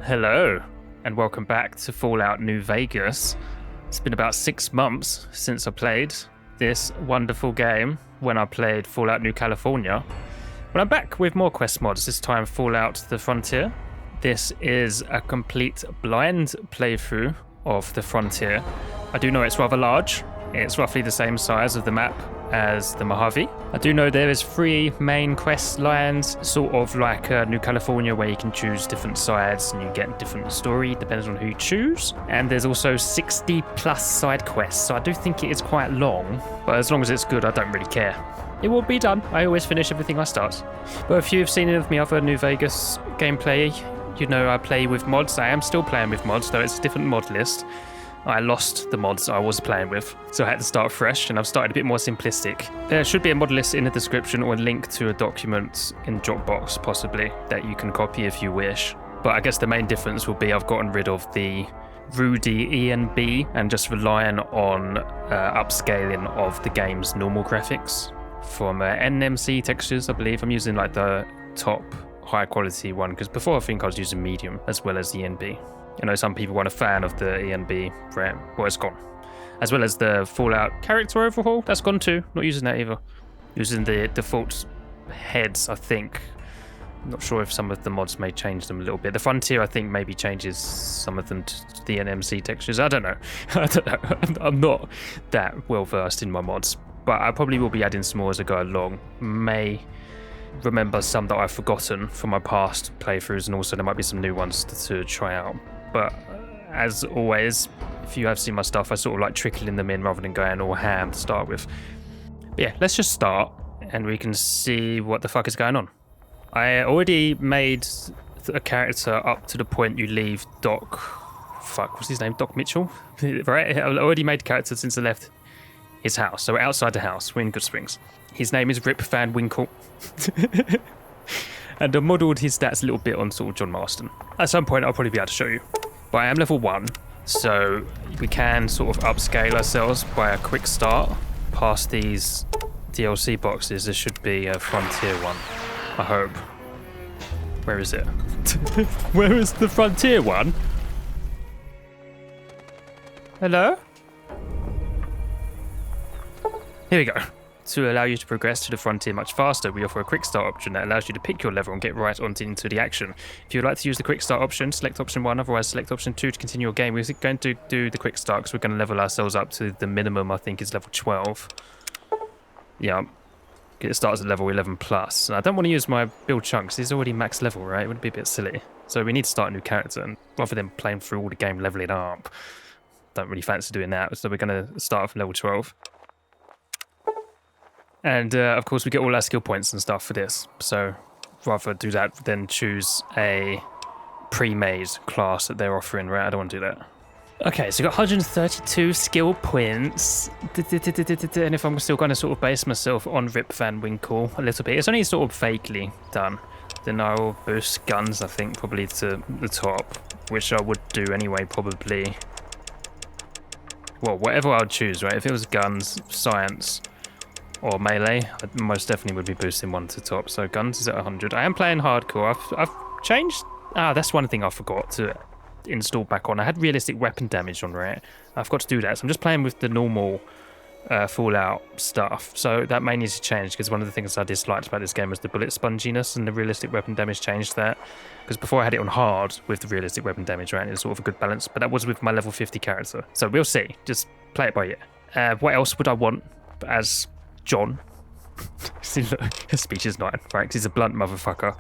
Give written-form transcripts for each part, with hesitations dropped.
Hello, and welcome back to Fallout New Vegas. It's been about 6 months since I played this wonderful game when I played Fallout New California. But I'm back with more quest mods, this time Fallout The Frontier. This is a complete blind playthrough of The Frontier. I do know it's rather large. It's roughly the same size of the map as the Mojave. I do know there is 3 main quest lines, sort of like New California, where you can choose different sides and you get different story depending on who you choose. And there's also 60 plus side quests, so I do think it is quite long, but as long as it's good, I don't really care. It will be done. I always finish everything I start. But if you've seen any of my other New Vegas gameplay, you know I play with mods. I am still playing with mods, though it's a different mod list. I lost the mods I was playing with, so I had to start fresh, and I've started a bit more simplistic. There should be a mod list in the description or a link to a document in Dropbox, possibly, that you can copy if you wish. But I guess the main difference will be I've gotten rid of the Rudy ENB and just relying on upscaling of the game's normal graphics from NMC textures, I believe. I'm using like the top high quality one, because before I think I was using medium as well as the ENB. I know some people weren't a fan of the ENB, right? Well, it's gone. As well as the Fallout character overhaul, that's gone too. Not using that either. Using the default heads, I think. I'm not sure if some of the mods may change them a little bit. The Frontier, I think, maybe changes some of them to the NMC textures. I don't know. I'm not that well versed in my mods, but I probably will be adding some more as I go along. May remember some that I've forgotten from my past playthroughs, and also there might be some new ones to try out. But as always, if you have seen my stuff, I sort of like trickling them in rather than going all ham to start with. But yeah, let's just start and we can see what the fuck is going on. I already made a character up to the point you leave Doc... Fuck, what's his name? Doc Mitchell? Right? I already made a character since I left his house. So we're outside the house. We're in Good Springs. His name is Rip Van Winkle. And I modelled his stats a little bit on sort of John Marston. At some point, I'll probably be able to show you. But I am level 1, so we can sort of upscale ourselves by a quick start. Past these DLC boxes, there should be a Frontier one, I hope. Where is it? Where is the Frontier one? Hello? Here we go. To allow you to progress to the Frontier much faster, we offer a quick start option that allows you to pick your level and get right into the action. If you'd like to use the quick start option, select option 1, otherwise select option 2 to continue your game. We're going to do the quick start because we're going to level ourselves up to the minimum, I think, is level 12. Yeah, it starts at level 11 plus. And I don't want to use my build chunks, he's already max level, right? It would be a bit silly. So we need to start a new character, and rather than playing through all the game leveling up, don't really fancy doing that. So we're going to start from level 12. And of course we get all our skill points and stuff for this, so rather do that than choose a pre-made class that they're offering, right? I don't want to do that. Okay, so we've got 132 skill points, and if I'm still going to sort of base myself on Rip Van Winkle a little bit, it's only sort of vaguely done, then I will boost guns, I think, probably to the top, which I would do anyway, probably. Well, whatever I would choose, right? If it was guns, science, or melee, I most definitely would be boosting one to top. So guns is at 100. I am playing hardcore. I've changed... that's one thing I forgot to install back on. I had realistic weapon damage on, right? I forgot to do that. So I'm just playing with the normal Fallout stuff. So that may need to change, because one of the things I disliked about this game was the bullet sponginess, and the realistic weapon damage changed that. Because before I had it on hard with the realistic weapon damage, right? It was sort of a good balance, but that was with my level 50 character. So we'll see. Just play it by ear. What else would I want as John? See, look, his speech is not right, 'cause he's a blunt motherfucker.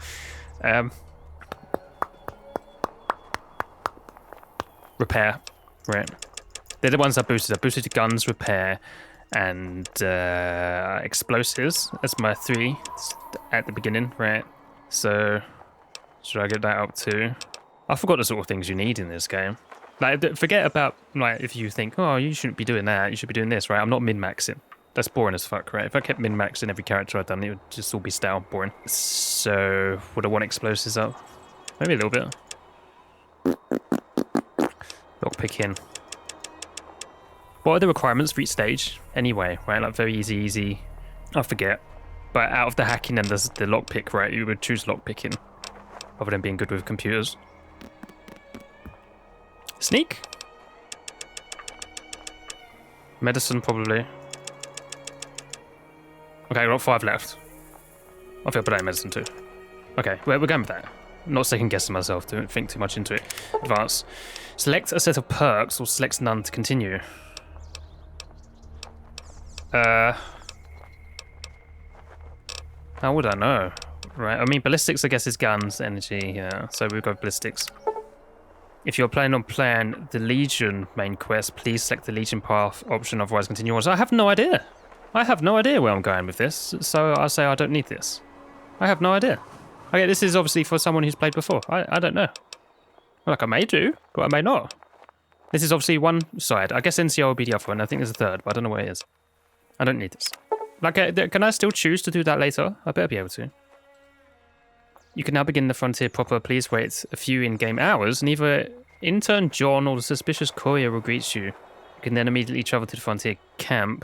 Repair, right? They're the ones I boosted. I boosted guns, repair, and explosives as my 3 at the beginning, right? So should I get that up too? I forgot the sort of things you need in this game. Like, forget about, like, if you think, oh, you shouldn't be doing that, you should be doing this, right? I'm not min-maxing. That's boring as fuck, right? If I kept min-maxing every character I'd done, it would just all be stale, boring. So, would I want explosives up? Maybe a little bit. Lockpicking. What are the requirements for each stage? Anyway, right? Like, very easy. I forget. But out of the hacking and the lockpick, right? You would choose lockpicking, rather than being good with computers. Sneak? Medicine, probably. Okay, I've got 5 left. I feel put out medicine too. Okay, we're going with that. I'm not second guessing myself, don't think too much into it. Advance. Select a set of perks or select none to continue. How would I know? Right, I mean, ballistics, I guess, is guns, energy, yeah. So we'll go ballistics. If you're planning on playing the Legion main quest, please select the Legion path option, otherwise continue on. So I have no idea. I have no idea where I'm going with this, so I say I don't need this. I have no idea. Okay, this is obviously for someone who's played before. I don't know. Like, I may do, but I may not. This is obviously one side. I guess NCR will be the other one. I think there's a third, but I don't know where it is. I don't need this. Like, can I still choose to do that later? I better be able to. You can now begin the frontier proper. Please wait a few in-game hours, and either intern John or the suspicious courier will greet you. You can then immediately travel to the frontier camp.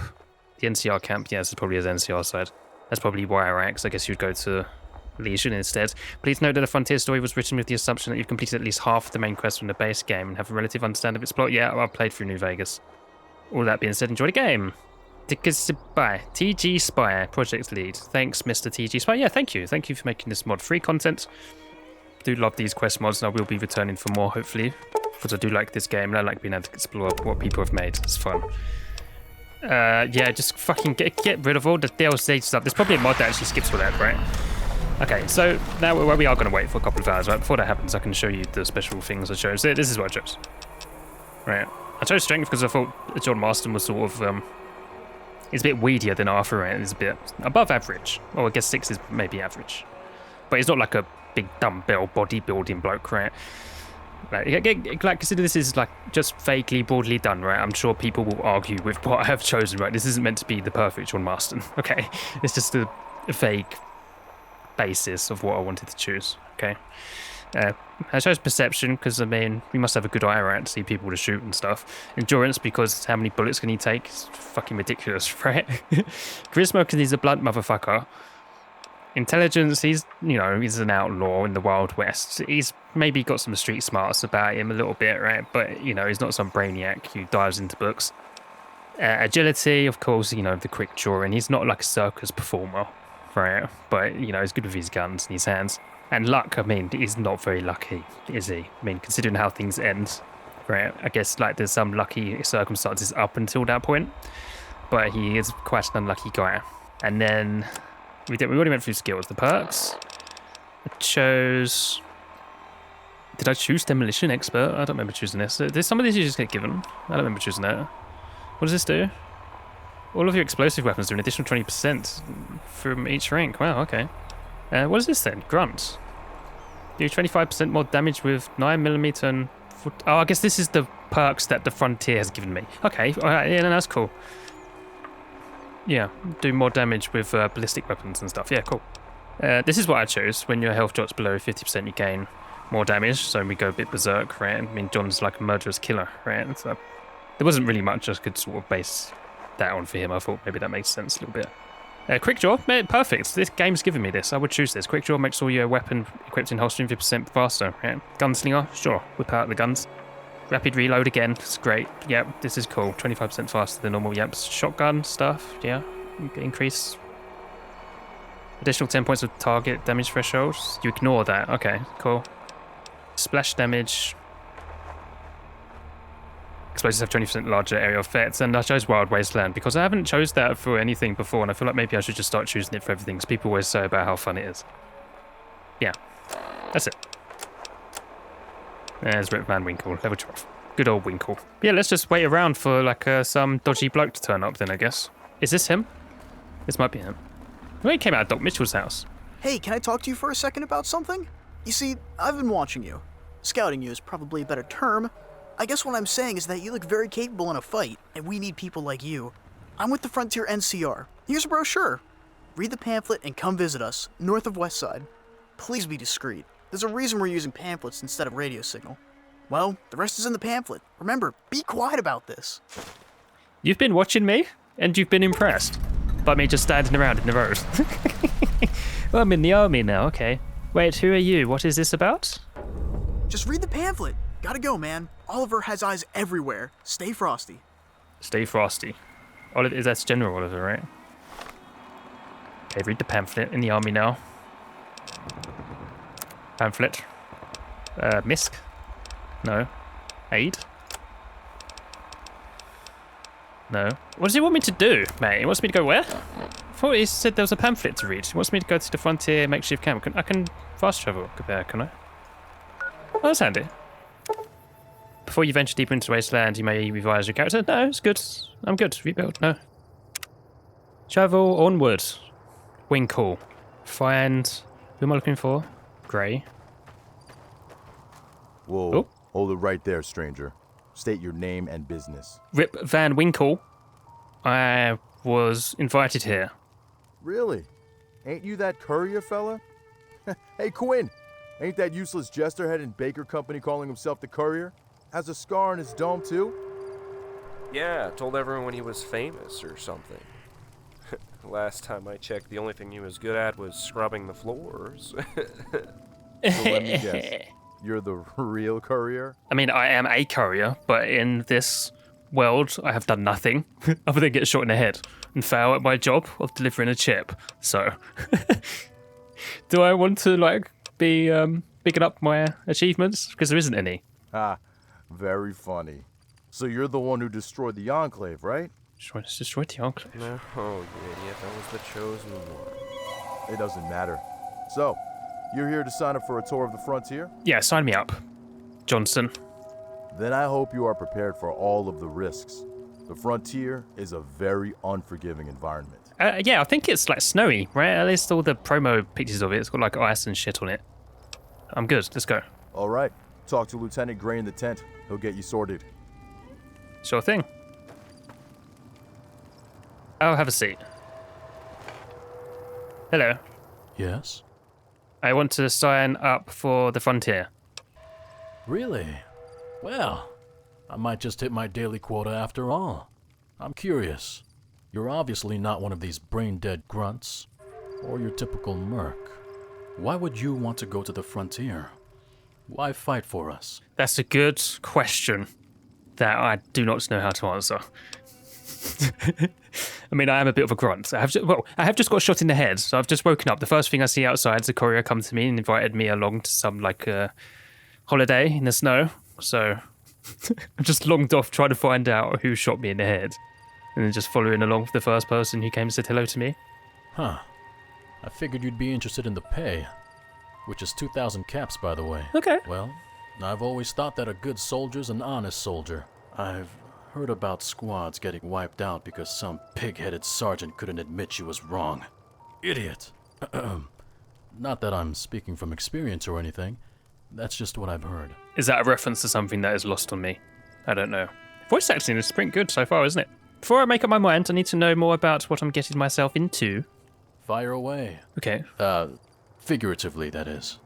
The NCR camp, yes, it's probably his NCR side. That's probably Wyrax. I guess you'd go to Legion instead. Please note that the frontier story was written with the assumption that you've completed at least half the main quest from the base game and have a relative understanding of its plot. Yeah, I've played through New Vegas. All that being said, enjoy the game. Bye. TG Spire, project lead. Thanks, Mr. TG Spire. Yeah, thank you. Thank you for making this mod-free content. Do love these quest mods, and I will be returning for more, hopefully, because I do like this game, and I like being able to explore what people have made. It's fun. Yeah, just fucking get rid of all the DLC stuff. There's probably a mod that actually skips all that, right? Okay, so now we are going to wait for a couple of hours, right? Before that happens, I can show you the special things I chose. This is what I chose. Right. I chose Strength because I thought John Marston was sort of, he's a bit weedier than Arthur, right? He's a bit above average. Well, I guess 6 is maybe average. But he's not like a big dumbbell bodybuilding bloke, right? Like, consider this is like just vaguely, broadly done, right? I'm sure people will argue with what I have chosen, right? This isn't meant to be the perfect John Marston, okay? It's just a vague basis of what I wanted to choose, okay? I chose Perception because, I mean, we must have a good eye around to see people to shoot and stuff. Endurance because how many bullets can he take? It's fucking ridiculous, right? Charisma because he's a blunt motherfucker. Intelligence, he's an outlaw in the Wild West. He's maybe got some street smarts about him a little bit, right? But, he's not some brainiac who dives into books. Agility, of course, the quick drawing. He's not like a circus performer, right? But, he's good with his guns and his hands. And luck, I mean, he's not very lucky, is he? I mean, considering how things end, right? I guess, like, there's some lucky circumstances up until that point. But he is quite an unlucky guy. And then we already went through skills. The perks. I chose... Did I choose Demolition Expert? I don't remember choosing this. There's some of these you just get given. I don't remember choosing that. What does this do? All of your explosive weapons do an additional 20% from each rank. Wow, okay. What is this then? Grunt. Do 25% more damage with 9mm and... Oh, I guess this is the perks that the Frontier has given me. Okay, alright, yeah, that's cool. Yeah, do more damage with ballistic weapons and stuff. Yeah, cool. This is what I chose. When your health drops below 50%, you gain more damage, so we go a bit berserk, right? I mean, John's like a murderous killer, right? So there wasn't really much I could sort of base that on for him. I thought maybe that makes sense a little bit. Quick Draw, perfect. This game's giving me this. I would choose this. Quick Draw makes all your weapon equipped in holstering 50% faster. Right? Gunslinger, sure. Whip out the guns. Rapid reload again. It's great. Yep, this is cool. 25% faster than normal. Yep, shotgun stuff. Yeah, increase. Additional 10 points of target damage threshold. You ignore that. Okay, cool. Splash damage. Explosives have 20% larger area effects, and I chose Wild Wasteland because I haven't chose that for anything before, and I feel like maybe I should just start choosing it for everything because people always say about how fun it is. Yeah, that's it. There's Rip Van Winkle, level 12. Good old Winkle. Yeah, let's just wait around for like some dodgy bloke to turn up then, I guess. Is this him? This might be him. Well, he came out of Doc Mitchell's house. Hey, can I talk to you for a second about something? You see, I've been watching you. Scouting you is probably a better term. I guess what I'm saying is that you look very capable in a fight, and we need people like you. I'm with the Frontier NCR. Here's a brochure. Read the pamphlet and come visit us, north of Westside. Please be discreet. There's a reason we're using pamphlets instead of radio signal. Well, the rest is in the pamphlet. Remember, be quiet about this. You've been watching me, and you've been impressed by me just standing around in the road. Well, I'm in the army now, okay. Wait, who are you? What is this about? Just read the pamphlet. Gotta go, man. Oliver has eyes everywhere. Stay frosty. Stay frosty. Oliver, that's General Oliver, right? Okay, read the pamphlet. In the army now. Pamphlet. Misk? No. Aid? No. What does he want me to do, mate? He wants me to go where? I thought he said there was a pamphlet to read. He wants me to go to the frontier makeshift camp. I can fast travel there, can I? Oh, that's handy. Before you venture deeper into Wasteland, you may revise your character. No, it's good. I'm good. Rebuild. No. Travel onward. Winkle. Find... Who am I looking for? Grey. Whoa. Oh. Hold it right there, stranger. State your name and business. Rip Van Winkle. I was invited here. Really? Ain't you that courier fella? Hey, Quinn. Ain't that useless jesterhead in Baker Company calling himself the courier? Has a scar on his dome, too? Yeah, told everyone he was famous or something. Last time I checked, the only thing he was good at was scrubbing the floors. So let me guess. You're the real courier? I mean, I am a courier, but in this world, I have done nothing other than get shot in the head and fail at my job of delivering a chip. So, do I want to, like, be picking up my achievements? Because there isn't any. Ah, very funny. So you're the one who destroyed the Enclave, right? Destroyed the Enclave. No, you idiot, that was the chosen one. It doesn't matter. So, you're here to sign up for a tour of the frontier? Yeah, sign me up, Johnson. Then I hope you are prepared for all of the risks. The frontier is a very unforgiving environment. Yeah, I think it's like snowy, right? At least all the promo pictures of it, it's got like ice and shit on it. I'm good, let's go. All right, talk to Lieutenant Gray in the tent. He'll get you sorted. Sure thing. I'll have a seat. Hello. Yes? I want to sign up for the frontier. Really? Well, I might just hit my daily quota after all. I'm curious. You're obviously not one of these brain-dead grunts, or your typical merc. Why would you want to go to the frontier? Why fight for us? That's a good question that I do not know how to answer. I mean, I am a bit of a grunt. I have just got shot in the head, so I've just woken up. The first thing I see outside is a courier come to me and invited me along to some, like, holiday in the snow. So I'm just longed off trying to find out who shot me in the head. And then just following along with the first person who came and said hello to me. Huh. I figured you'd be interested in the pay, which is 2,000 caps, by the way. Okay. Well, I've always thought that a good soldier's an honest soldier. I've heard about squads getting wiped out because some pig-headed sergeant couldn't admit she was wrong. Idiot. Not that I'm speaking from experience or anything. That's just what I've heard. Is that a reference to something that is lost on me? I don't know. Voice acting is pretty good so far, isn't it? Before I make up my mind, I need to know more about what I'm getting myself into. Fire away. Okay. Figuratively, that is.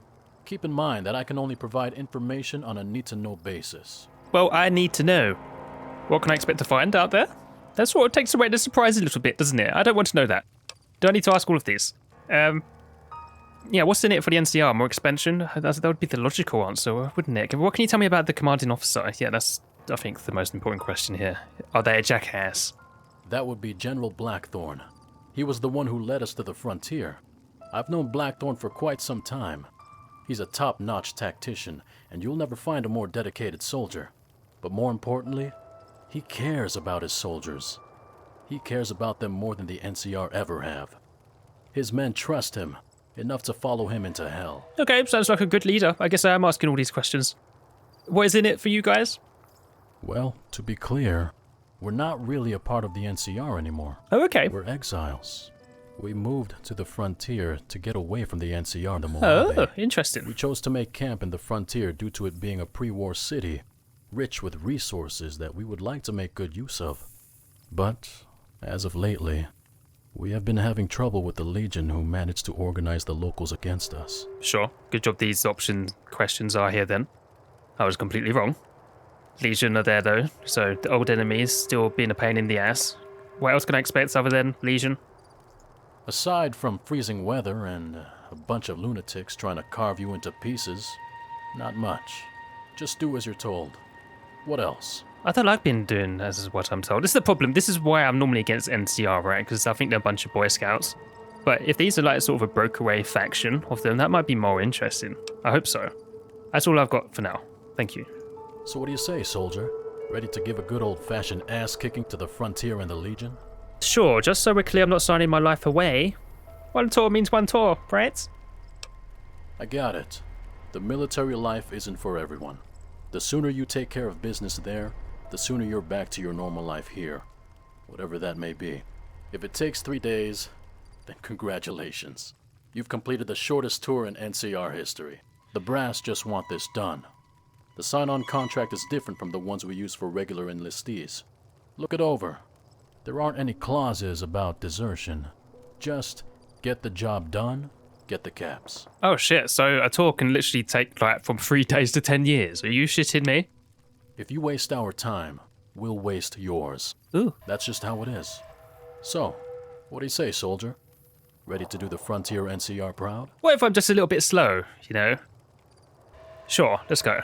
Keep in mind that I can only provide information on a need-to-know basis. Well, I need to know. What can I expect to find out there? That's what takes away the surprise a little bit, doesn't it? I don't want to know that. Do I need to ask all of these? Yeah, what's in it for the NCR? More expansion? That would be the logical answer, wouldn't it? What can you tell me about the commanding officer? Yeah, that's, I think, the most important question here. Are they a jackass? That would be General Blackthorne. He was the one who led us to the frontier. I've known Blackthorne for quite some time. He's a top-notch tactician, and you'll never find a more dedicated soldier. But more importantly, he cares about his soldiers. He cares about them more than the NCR ever have. His men trust him, enough to follow him into hell. Okay, sounds like a good leader. I guess I am asking all these questions. What is in it for you guys? Well, to be clear, we're not really a part of the NCR anymore. Oh, okay. We're exiles. We moved to the frontier to get away from the NCR and the Mojave. Oh, interesting. We chose to make camp in the frontier due to it being a pre-war city, rich with resources that we would like to make good use of. But, as of lately, we have been having trouble with the Legion who managed to organize the locals against us. Sure. Good job these option questions are here then. I was completely wrong. Legion are there though, so the old enemies still being a pain in the ass. What else can I expect other than Legion? Aside from freezing weather and a bunch of lunatics trying to carve you into pieces, not much. Just do as you're told. What else? I don't like being doing as what I'm told. This is the problem. This is why I'm normally against NCR, right? Because I think they're a bunch of Boy Scouts. But if these are like sort of a breakaway faction of them, that might be more interesting. I hope so. That's all I've got for now. Thank you. So what do you say, soldier? Ready to give a good old-fashioned ass-kicking to the Frontier and the Legion? Sure, just so we're clear, I'm not signing my life away. One tour means one tour, right? I got it. The military life isn't for everyone. The sooner you take care of business there, the sooner you're back to your normal life here. Whatever that may be. If it takes 3 days, then congratulations. You've completed the shortest tour in NCR history. The brass just want this done. The sign-on contract is different from the ones we use for regular enlistees. Look it over. There aren't any clauses about desertion. Just get the job done, get the caps. Oh shit, so a tour can literally take like from 3 days to 10 years. Are you shitting me? If you waste our time, we'll waste yours. Ooh. That's just how it is. So, what do you say, soldier? Ready to do the Frontier NCR proud? What if I'm just a little bit slow, you know? Sure, let's go.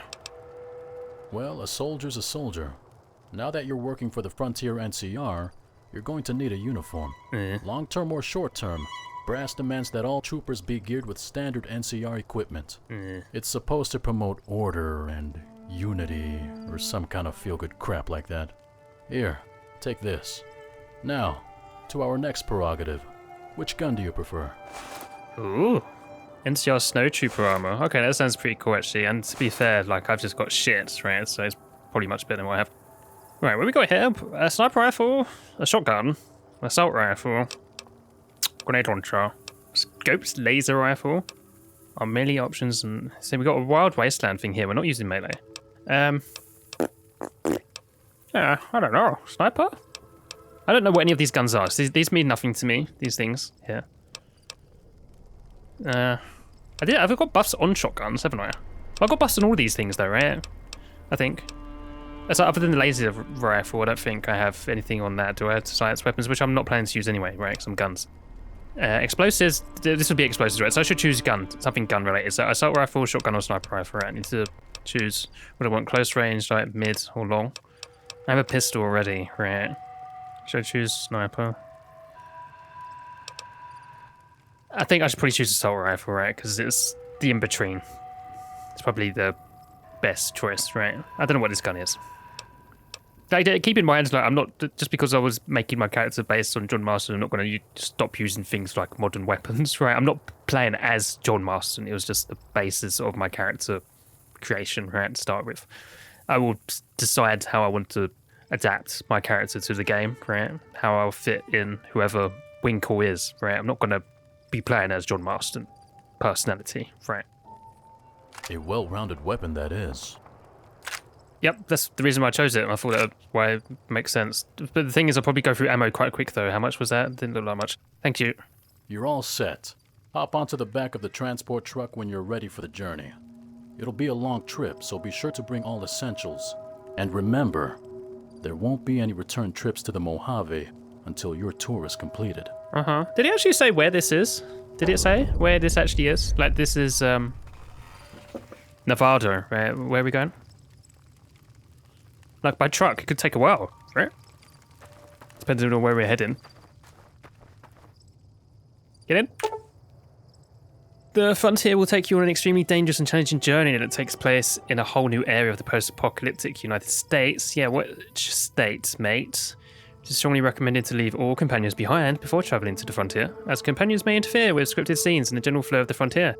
Well, a soldier's a soldier. Now that you're working for the Frontier NCR, you're going to need a uniform. Long-term or short-term, brass demands that all troopers be geared with standard NCR equipment. It's supposed to promote order and unity, or some kind of feel-good crap like that. Here, take this. Now, to our next prerogative. Which gun do you prefer? Ooh. NCR Snowtrooper armor. Okay, that sounds pretty cool actually. And to be fair, like I've just got shit, right? So it's probably much better than what I have. Right, what we got here? A sniper rifle, a shotgun, assault rifle, grenade launcher, scopes laser rifle. Our melee options, and so we got a wild wasteland thing here. We're not using melee. Yeah, I don't know. Sniper? I don't know what any of these guns are. So these mean nothing to me. These things here. I've got buffs on shotguns, haven't I? I've got buffs on all these things though, right? I think. So other than the laser rifle, I don't think I have anything on that. Do I have science weapons, which I'm not planning to use anyway, right? Some guns. Explosives, this would be explosives, right? So I should choose gun, something gun related. So assault rifle, shotgun, or sniper rifle, right? I need to choose what I want, close range, like mid or long. I have a pistol already, right? Should I choose sniper? I think I should probably choose assault rifle, right? Because it's the in-between. It's probably the best choice, right? I don't know what this gun is. Like, keep in mind, like, I'm not, just because I was making my character based on John Marston, I'm not going to stop using things like modern weapons, right? I'm not playing as John Marston. It was just the basis of my character creation, right, to start with. I will decide how I want to adapt my character to the game, right? How I'll fit in whoever Winkle is, right? I'm not going to be playing as John Marston personality, right? A well-rounded weapon, that is. Yep, that's the reason why I chose it. I thought that why it makes sense. But the thing is, I'll probably go through ammo quite quick, though. How much was that? Didn't look like much. Thank you. You're all set. Hop onto the back of the transport truck when you're ready for the journey. It'll be a long trip, so be sure to bring all essentials. And remember, there won't be any return trips to the Mojave until your tour is completed. Uh-huh. Did he actually say where this is? Did it say where this actually is? Like, this is, Nevada, right? Where are we going? Like, by truck, it could take a while, right? Depending on where we're heading. Get in. The Frontier will take you on an extremely dangerous and challenging journey that takes place in a whole new area of the post-apocalyptic United States. Yeah, which state, mate? It is strongly recommended to leave all companions behind before travelling to the Frontier, as companions may interfere with scripted scenes and the general flow of the Frontier.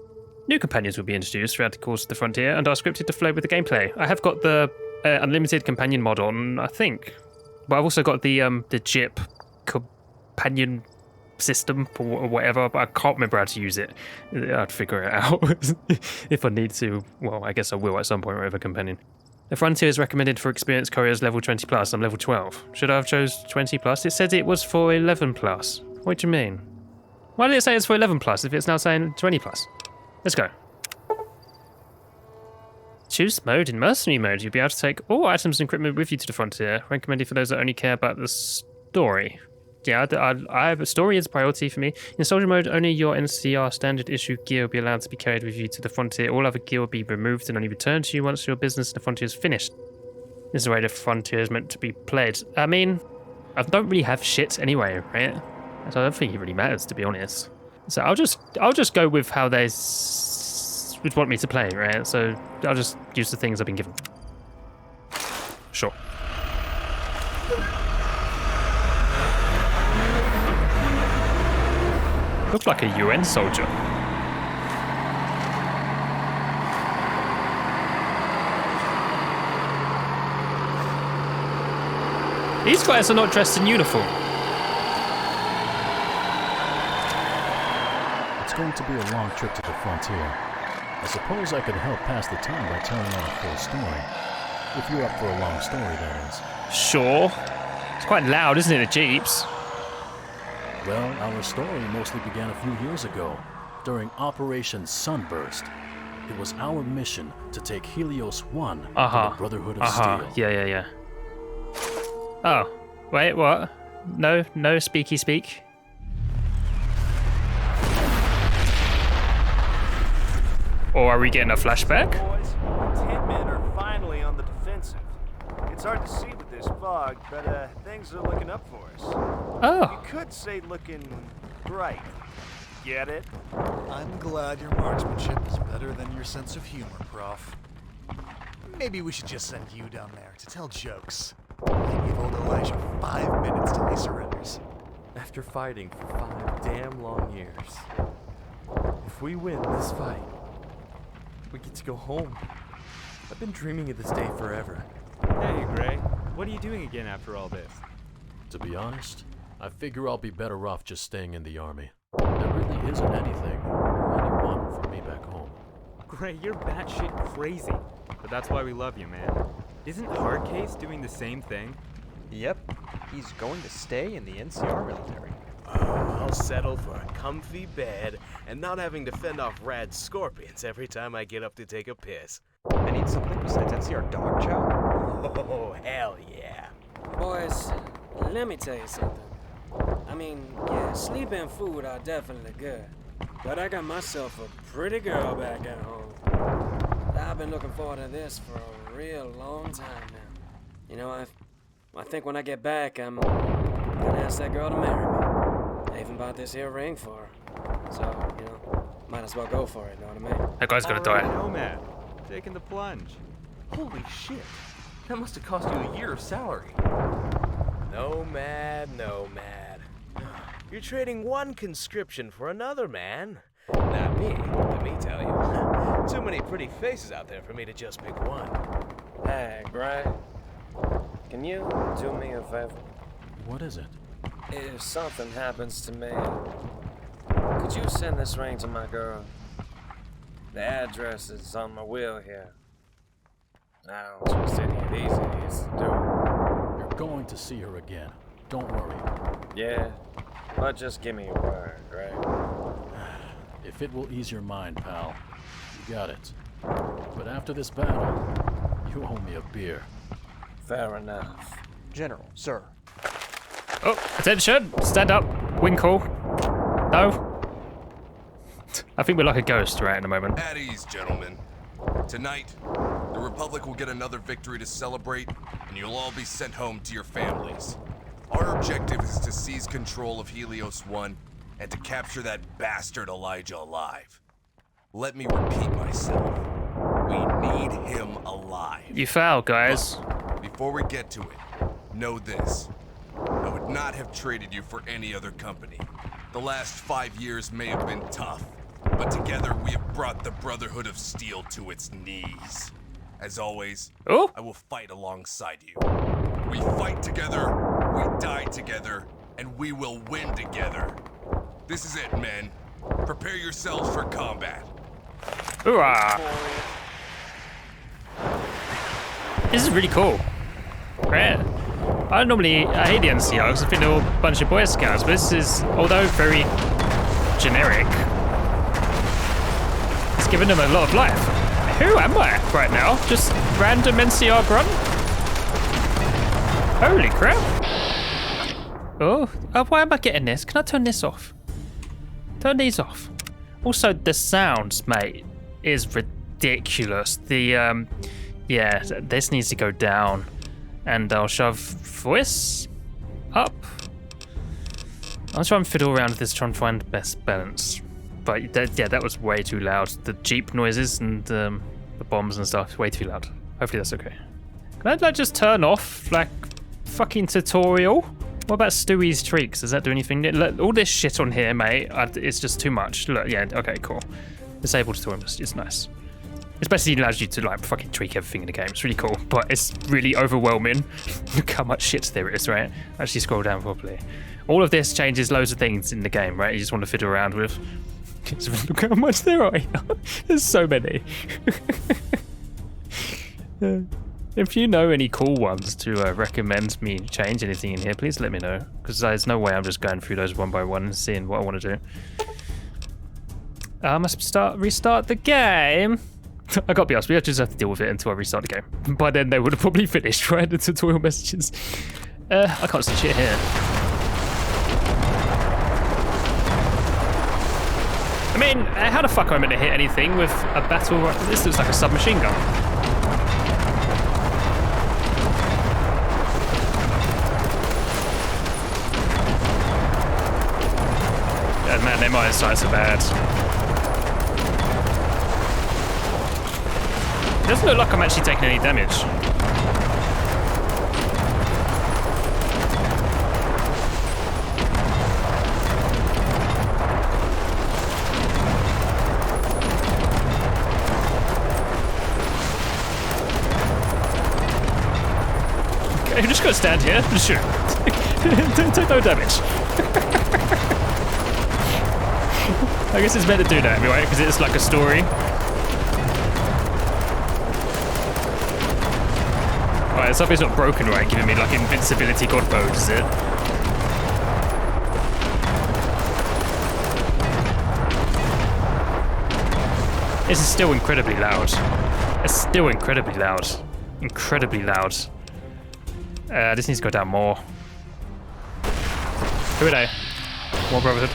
New companions will be introduced throughout the course of the Frontier and are scripted to flow with the gameplay. I have got the unlimited companion mod on, I think. But I've also got the JIP companion system or whatever, but I can't remember how to use it. I'd figure it out if I need to. Well, I guess I will at some point with a companion. The Frontier is recommended for experienced couriers level 20 plus. I'm level 12. Should I have chose 20 plus? It said it was for 11 plus. What do you mean? Why did it say it's for 11 plus if it's now saying 20 plus? Let's go. Choose mode. In mercenary mode, you'll be able to take all items and equipment with you to the Frontier. Recommended for those that only care about the story. Yeah, I have a story is priority for me. In soldier mode, only your NCR standard issue gear will be allowed to be carried with you to the frontier. All other gear will be removed and only returned to you once your business in the frontier is finished. This is the way the frontier is meant to be played. I mean, I don't really have shit anyway, right? So I don't think it really matters, to be honest. So I'll just go with how they would want me to play, right? So I'll just use the things I've been given. Sure. Looked like a UN soldier. These guys are not dressed in uniform. It's going to be a long trip to the frontier. I suppose I could help pass the time by telling on a full story. If you're up for a long story, that is. Sure. It's quite loud, isn't it, the Jeeps? Well, our story mostly began a few years ago, during Operation Sunburst. It was our mission to take Helios 1 to the Brotherhood of Steel. Yeah. Oh, wait, what? No speaky speak. Or are we getting a flashback? Boys, the Tin Men are finally on the defensive. It's hard to see with this fog, but things are looking up for us. Oh. You could say looking bright. Get it? I'm glad your marksmanship is better than your sense of humor, Prof. Maybe we should just send you down there to tell jokes. And give old Elijah 5 minutes till he surrenders. After fighting for 5 damn long years, if we win this fight, we get to go home. I've been dreaming of this day forever. Hey, Gray. What are you doing again after all this? To be honest, I figure I'll be better off just staying in the army. There really isn't anything or anyone for me back home. Gray, you're batshit crazy. But that's why we love you, man. Isn't Hardcase doing the same thing? Yep. He's going to stay in the NCR military. I'll settle for a comfy bed and not having to fend off rad scorpions every time I get up to take a piss. I need something besides NCR dog chow? Oh, hell yeah. Boys, let me tell you something. I mean, yeah, sleep and food are definitely good, but I got myself a pretty girl back at home. I've been looking forward to this for a real long time now. You know, I think when I get back, I'm gonna ask that girl to marry me. I even bought this here ring for her. So, you know, might as well go for it, know what I mean? That guy's gonna die. Nomad, taking the plunge. Holy shit. That must have cost you a year of salary. Nomad. You're trading one conscription for another, man. Not me, let me tell you. Too many pretty faces out there for me to just pick one. Hey, Gray, can you do me a favor? What is it? If something happens to me, could you send this ring to my girl? The address is on my wheel here. I don't trust any of these idiots to do it. You're going to see her again. Don't worry. Yeah, but just give me your word, right? If it will ease your mind, pal, you got it. But after this battle, you owe me a beer. Fair enough. General, sir. Oh, attention! Stand up. Winkle. No. I think we're like a ghost right in a moment. At ease, gentlemen. Tonight, the Republic will get another victory to celebrate, and you'll all be sent home to your families. Our objective is to seize control of Helios 1 and to capture that bastard Elijah alive. Let me repeat myself. We need him alive. You foul, guys. But before we get to it, know this. I would not have traded you for any other company. The last 5 years may have been tough, but together we have brought the Brotherhood of Steel to its knees. As always, I will fight alongside you. We fight together, we die together, and we will win together. This is it, men. Prepare yourselves for combat. Hoorah! This is really cool. Right? I hate the NCR because I think they're all a bunch of Boy Scouts, but this is, although very generic, it's giving them a lot of life. Who am I right now? Just random NCR grunt? Holy crap. Oh, why am I getting this? Can I turn this off? Turn these off. Also, the sounds, mate, is ridiculous. The, yeah, this needs to go down. And I'll shove voice up. I'll try and fiddle around with this, try and find the best balance. But yeah, that was way too loud. The Jeep noises and the bombs and stuff, way too loud. Hopefully that's okay. Can I like just turn off, like, fucking tutorial? What about Stewie's Treats? Does that do anything? Look, all this shit on here, mate, it's just too much. Look, yeah, okay, cool. Disable tutorial is nice. It basically allows you to like fucking tweak everything in the game. It's really cool, but it's really overwhelming. Look how much shit there is, right? Actually scroll down properly. All of this changes loads of things in the game, right? You just want to fiddle around with. Look how much there are. There's so many. If you know any cool ones to recommend me change anything in here, please let me know. Because there's no way I'm just going through those one by one and seeing what I want to do. I must restart the game. I gotta be honest, we just have to deal with it until I restart the game. By then they would have probably finished, right? The tutorial messages. I can't see shit here. I mean, how the fuck am I meant to hit anything with a battle? This looks like a submachine gun. Yeah, man, their mine sights are bad. It doesn't look like I'm actually taking any damage. Okay, I'm just gonna stand here and shoot. Take no damage. I guess it's meant to do that, right? Because it's like a story. Alright, something's not broken, right? Giving me like invincibility god mode, is it? This is still incredibly loud. It's still incredibly loud. Incredibly loud. This needs to go down more. Who are they? More Brotherhood.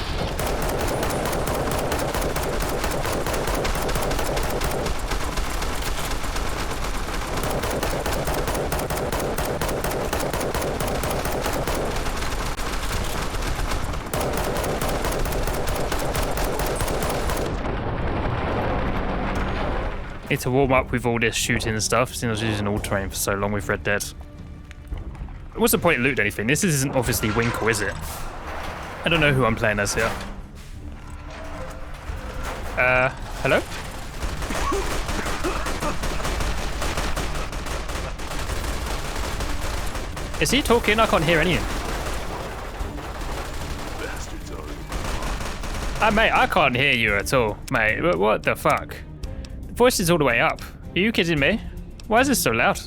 Need to warm up with all this shooting and stuff, since I was using all terrain for so long with Red Dead. What's the point in looting anything? This isn't obviously Winkle, is it? I don't know who I'm playing as here. Hello? Is he talking? I can't hear anything. Mate, I can't hear you at all, mate. What the fuck? The voice is all the way up. Are you kidding me? Why is this so loud?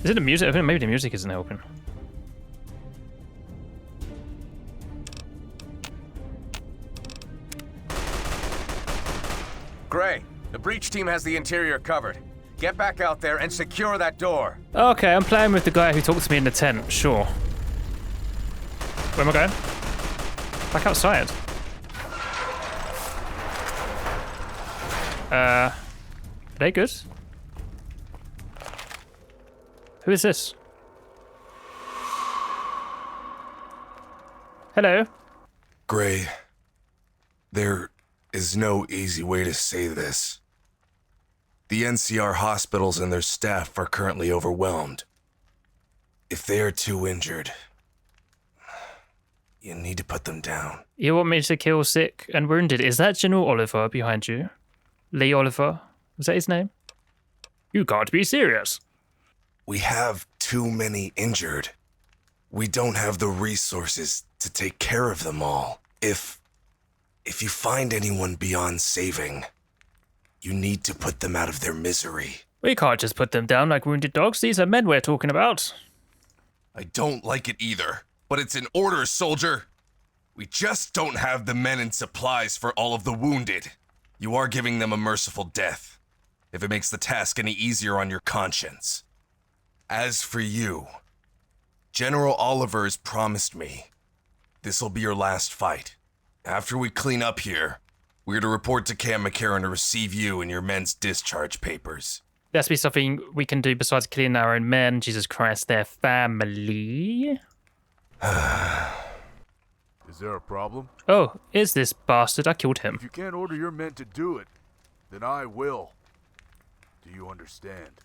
Is it the music? I think maybe the music isn't helping. Gray, the breach team has the interior covered. Get back out there and secure that door. Okay, I'm playing with the guy who talked to me in the tent, sure. Where am I going? Back outside. Are they good? Who is this? Hello? Gray, there is no easy way to say this. The NCR hospitals and their staff are currently overwhelmed. If they are too injured, you need to put them down. You want me to kill sick and wounded? Is that General Oliver behind you? Lee Oliver? Was that his name? You can't be serious. We have too many injured. We don't have the resources to take care of them all. If you find anyone beyond saving, you need to put them out of their misery. We can't just put them down like wounded dogs. These are men we're talking about. I don't like it either, but it's an order, soldier. We just don't have the men and supplies for all of the wounded. You are giving them a merciful death, if it makes the task any easier on your conscience. As for you, General Oliver has promised me this'll be your last fight. After we clean up here, we're to report to Camp McCarran to receive you and your men's discharge papers. There has to be something we can do besides killing our own men. Jesus Christ, their family. Is there a problem? Oh, is this bastard? I killed him. If you can't order your men to do it, then I will. Do you understand?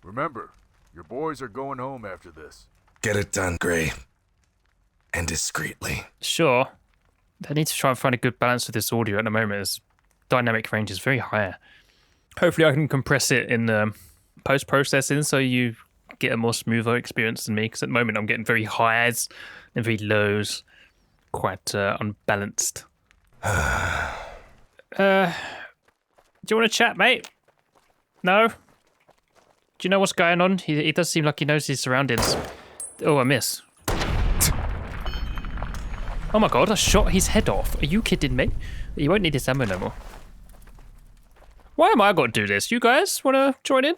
Remember, your boys are going home after this. Get it done, Gray. And discreetly. Sure. I need to try and find a good balance with this audio at the moment. Its dynamic range is very high. Hopefully I can compress it in post-processing so you get a more smoother experience than me, because at the moment I'm getting very highs and very lows. Quite unbalanced. Do you want to chat, mate? No? Do you know what's going on? He does seem like he knows his surroundings. Oh, I miss. Oh my god, I shot his head off. Are you kidding me? You won't need this ammo no more. Why am I got to do this? You guys want to join in?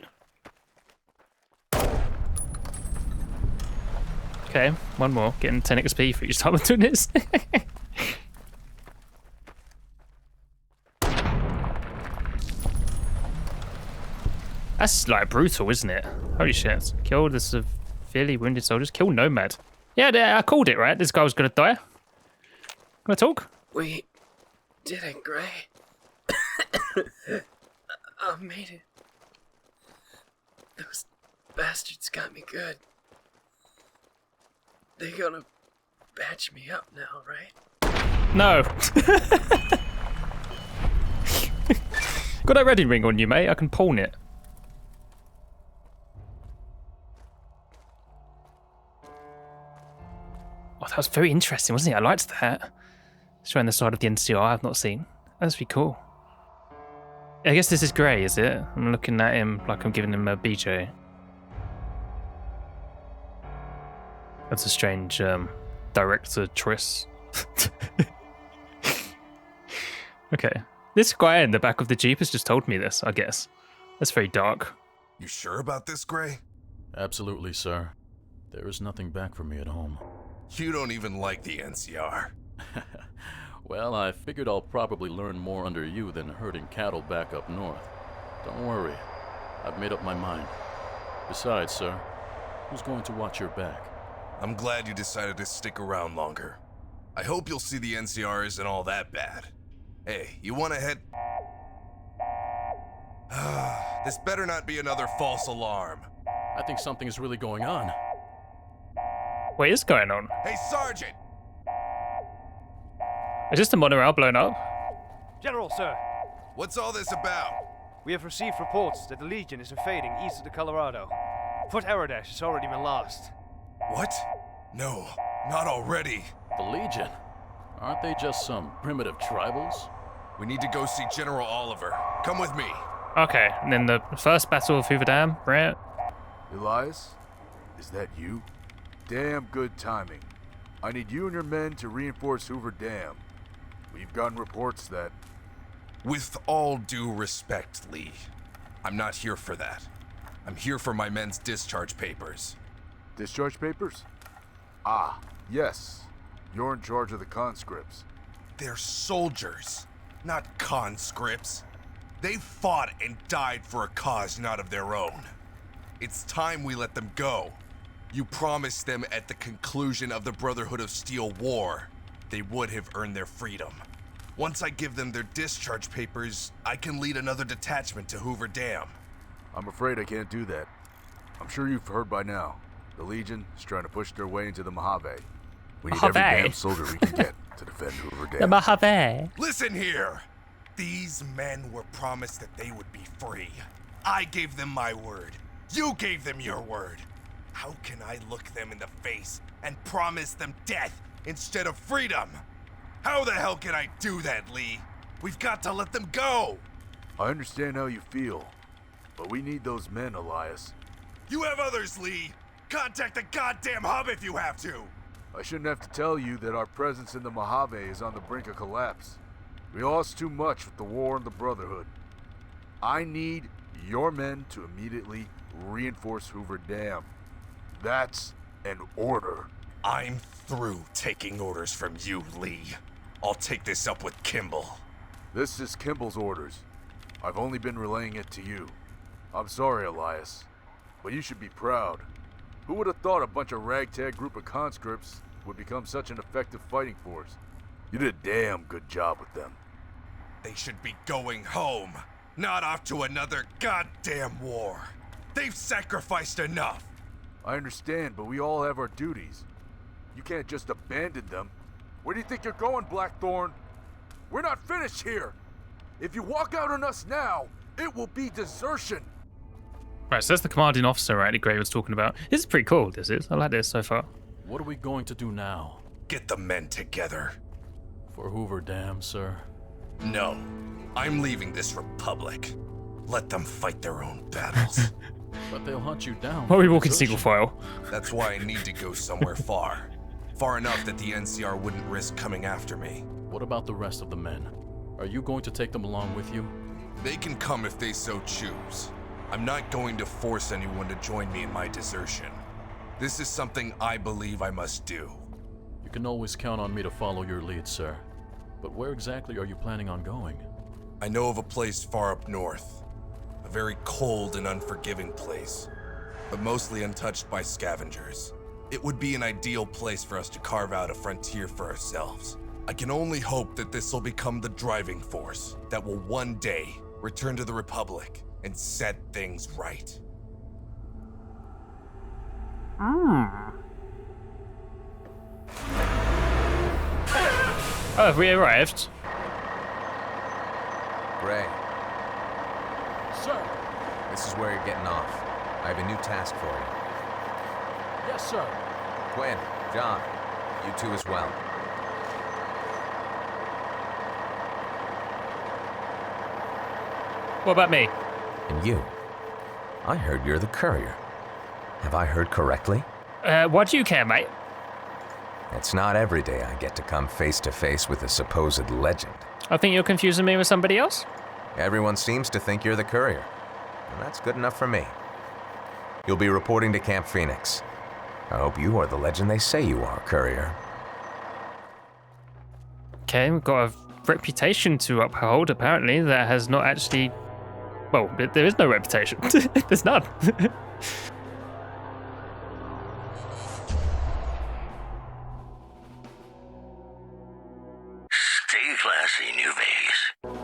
Okay, one more. Getting 10 XP for each time I'm doing this. That's like brutal, isn't it? Holy shit. Kill the severely wounded soldiers. Kill Nomad. Yeah, I called it, right? This guy was going to die. Can I talk? We did it, Gray. I made it. Those bastards got me good. They gonna patch me up now, right? No. Got that wedding ring on you, mate. I can pawn it. Oh, that was very interesting, wasn't it? I liked that. Showing the side of the NCR I've not seen. That's pretty cool. I guess this is Gray, is it? I'm looking at him like I'm giving him a BJ. That's a strange director choice. Okay. This guy in the back of the Jeep has just told me this, I guess. That's very dark. You sure about this, Gray? Absolutely, sir. There is nothing back for me at home. You don't even like the NCR. Well, I figured I'll probably learn more under you than herding cattle back up north. Don't worry. I've made up my mind. Besides, sir, who's going to watch your back? I'm glad you decided to stick around longer. I hope you'll see the NCR isn't all that bad. Hey, you want to head... This better not be another false alarm. I think something is really going on. What is going on? Hey, Sergeant! Is this the monorail blown up? General, sir. What's all this about? We have received reports that the Legion is invading east of the Colorado. Fort Aradesh has already been lost. What? No, not already. The Legion? Aren't they just some primitive tribals? We need to go see General Oliver. Come with me. Okay, and then the first battle of Hoover Dam, right? Elias, is that you? Damn good timing. I need you and your men to reinforce Hoover Dam. We've gotten reports that... With all due respect, Lee, I'm not here for that. I'm here for my men's discharge papers. Discharge papers? Ah, yes. You're in charge of the conscripts. They're soldiers, not conscripts. They fought and died for a cause not of their own. It's time we let them go. You promised them at the conclusion of the Brotherhood of Steel war, they would have earned their freedom. Once I give them their discharge papers, I can lead another detachment to Hoover Dam. I'm afraid I can't do that. I'm sure you've heard by now. The Legion is trying to push their way into the Mojave. We need every damn soldier we can get to defend Hoover Dam. The Mojave. Listen here! These men were promised that they would be free. I gave them my word. You gave them your word. How can I look them in the face and promise them death instead of freedom? How the hell can I do that, Lee? We've got to let them go! I understand how you feel, but we need those men, Elias. You have others, Lee! Contact the goddamn hub if you have to! I shouldn't have to tell you that our presence in the Mojave is on the brink of collapse. We lost too much with the war and the Brotherhood. I need your men to immediately reinforce Hoover Dam. That's An order? I'm through taking orders from you, Lee. I'll take this up with Kimball. This is Kimball's orders. I've only been relaying it to you. I'm sorry, Elias, but you should be proud. Who would have thought a bunch of ragtag group of conscripts would become such an effective fighting force? You did a damn good job with them. They should be going home, not off to another goddamn war. They've sacrificed enough. I understand, but we all have our duties. You can't just abandon them. Where do you think you're going, Blackthorn? We're not finished here. If you walk out on us now, it will be desertion. Right, so that's the commanding officer, right, that Gray was talking about. This is pretty cool, this is. I like this so far. What are we going to do now? Get the men together. For Hoover Dam, sir? No, I'm leaving this republic. Let them fight their own battles. But they'll hunt you down. Why are we walking single file? That's why I need to go somewhere far. Far enough that the NCR wouldn't risk coming after me. What about the rest of the men? Are you going to take them along with you? They can come if they so choose. I'm not going to force anyone to join me in my desertion. This is something I believe I must do. You can always count on me to follow your lead, sir. But where exactly are you planning on going? I know of a place far up north. A very cold and unforgiving place, but mostly untouched by scavengers. It would be an ideal place for us to carve out a frontier for ourselves. I can only hope that this will become the driving force that will one day return to the Republic and set things right. Oh, have we arrived? Gray, Sir! this is where you're getting off. I have a new task for you. Yes, sir. Quinn, John, you two as well. What about me? And you. I heard you're the courier. Have I heard correctly? What do you care, mate? It's not every day I get to come face to face with a supposed legend. I think you're confusing me with somebody else. Everyone seems to think you're the courier, and that's good enough for me. You'll be reporting to Camp Phoenix. I hope you are the legend they say you are, courier. Okay, we've got a reputation to uphold, apparently, that has not actually... Well, there is no reputation. There's none. Stay classy, New Vegas.